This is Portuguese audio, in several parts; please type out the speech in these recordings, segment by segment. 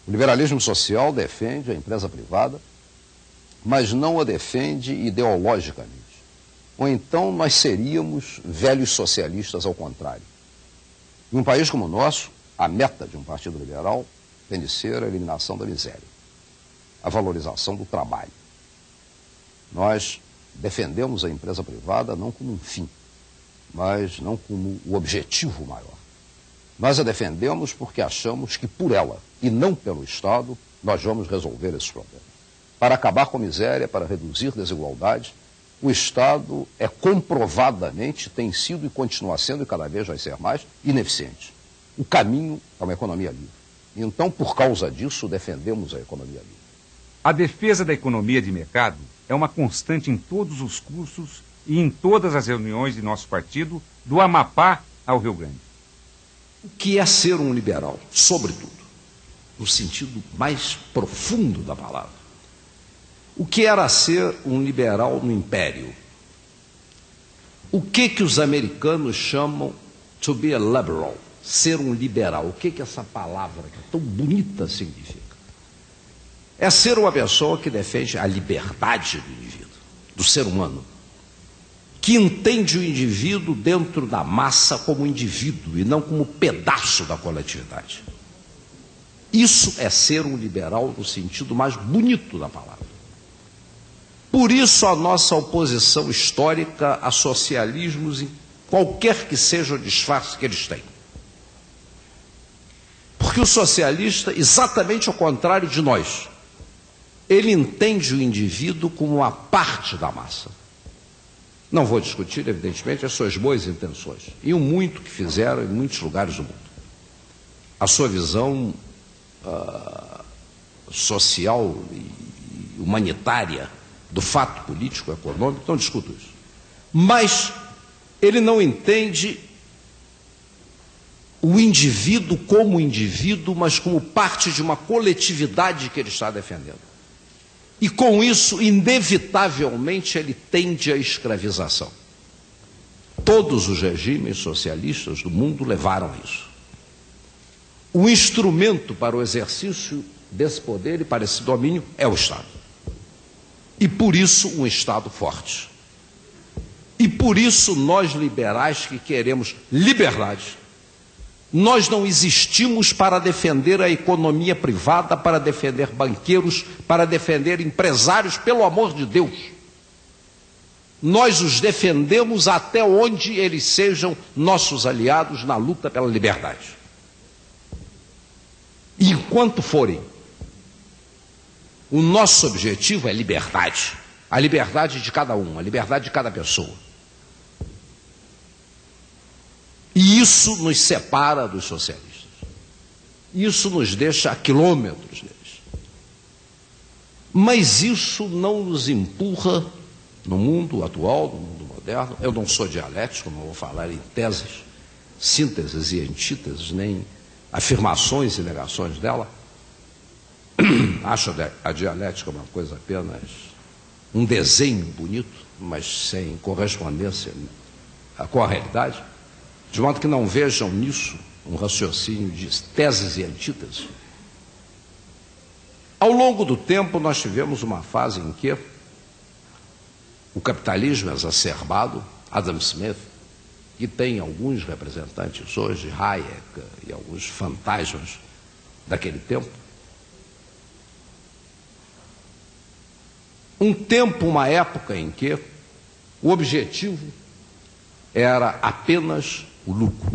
O liberalismo social defende a empresa privada, mas não a defende ideologicamente. Ou então nós seríamos velhos socialistas ao contrário. Em um país como o nosso, a meta de um partido liberal tem de ser a eliminação da miséria, a valorização do trabalho. Nós defendemos a empresa privada não como um fim, mas não como o objetivo maior. Nós a defendemos porque achamos que por ela, e não pelo Estado, nós vamos resolver esses problemas. Para acabar com a miséria, para reduzir desigualdades, o Estado é comprovadamente, tem sido e continua sendo, e cada vez vai ser mais, ineficiente. O caminho é uma economia livre. Então, por causa disso, defendemos a economia livre. A defesa da economia de mercado é uma constante em todos os cursos e em todas as reuniões de nosso partido, do Amapá ao Rio Grande. O que é ser um liberal? Sobretudo, no sentido mais profundo da palavra. O que era ser um liberal no Império? O que os americanos chamam to be a liberal? Ser um liberal. O que essa palavra que é tão bonita significa? É ser uma pessoa que defende a liberdade do indivíduo, do ser humano, que entende o indivíduo dentro da massa como indivíduo e não como pedaço da coletividade. Isso é ser um liberal no sentido mais bonito da palavra. Por isso a nossa oposição histórica a socialismos, em qualquer que seja o disfarce que eles têm. Porque o socialista, exatamente ao contrário de nós, ele entende o indivíduo como uma parte da massa. Não vou discutir, evidentemente, as suas boas intenções e o muito que fizeram em muitos lugares do mundo. A sua visão social e humanitária do fato político, econômico, não discuto isso. Mas ele não entende o indivíduo como indivíduo, mas como parte de uma coletividade que ele está defendendo. E com isso, inevitavelmente, ele tende à escravização. Todos os regimes socialistas do mundo levaram a isso. O instrumento para o exercício desse poder e para esse domínio é o Estado. E por isso um Estado forte. E por isso nós liberais que queremos liberdade, nós não existimos para defender a economia privada, para defender banqueiros, para defender empresários, pelo amor de Deus. Nós os defendemos até onde eles sejam nossos aliados na luta pela liberdade. E enquanto forem, o nosso objetivo é liberdade. A liberdade de cada um, a liberdade de cada pessoa. E isso nos separa dos socialistas. Isso nos deixa a quilômetros deles. Mas isso não nos empurra no mundo atual, no mundo moderno. Eu não sou dialético, não vou falar em teses, sínteses e antíteses, nem afirmações e negações dela. Acho a dialética uma coisa apenas um desenho bonito, mas sem correspondência com a realidade, de modo que não vejam nisso um raciocínio de teses e antíteses. Ao longo do tempo, nós tivemos uma fase em que o capitalismo exacerbado, Adam Smith, que tem alguns representantes hoje, Hayek e alguns fantasmas daquele tempo, uma época em que o objetivo era apenas o lucro.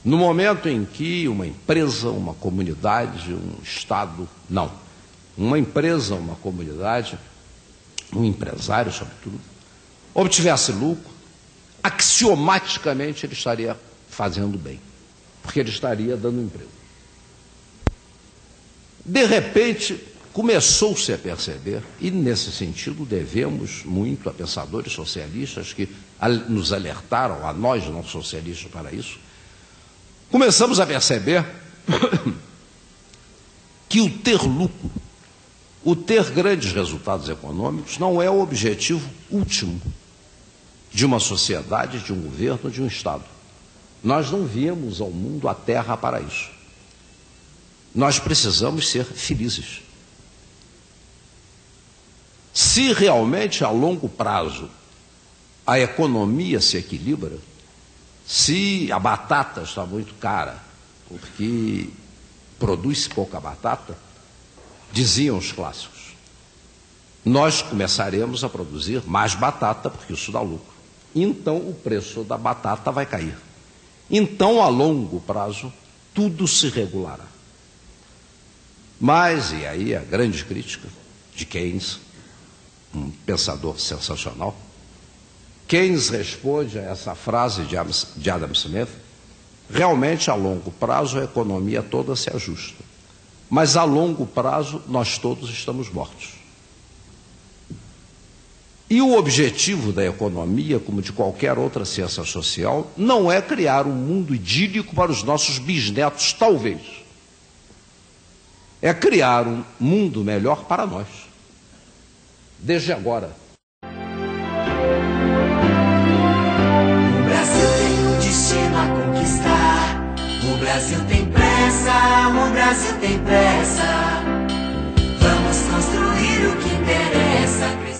No momento em que uma empresa, uma comunidade, um Estado, não, uma empresa, uma comunidade, um empresário, sobretudo, obtivesse lucro, axiomaticamente ele estaria fazendo bem, porque ele estaria dando emprego. De repente, começou-se a perceber, e nesse sentido devemos muito a pensadores socialistas que nos alertaram, a nós não socialistas, para isso. Começamos a perceber que o ter lucro, o ter grandes resultados econômicos, não é o objetivo último de uma sociedade, de um governo, de um Estado. Nós não viemos ao mundo, à Terra, para isso. nós precisamos ser felizes. Se realmente a longo prazo a economia se equilibra, se a batata está muito cara, porque produz pouca batata, diziam os clássicos, nós começaremos a produzir mais batata, porque isso dá lucro. Então o preço da batata vai cair. Então, a longo prazo, tudo se regulará. Mas, e aí a grande crítica de Keynes, um pensador sensacional, Keynes responde a essa frase de Adam Smith: realmente a longo prazo a economia toda se ajusta, mas a longo prazo nós todos estamos mortos. E o objetivo da economia, como de qualquer outra ciência social, não é criar um mundo idílico para os nossos bisnetos, talvez. É criar um mundo melhor para nós, desde agora. O Brasil tem um destino a conquistar. O Brasil tem pressa, o Brasil tem pressa. Vamos construir o que interessa.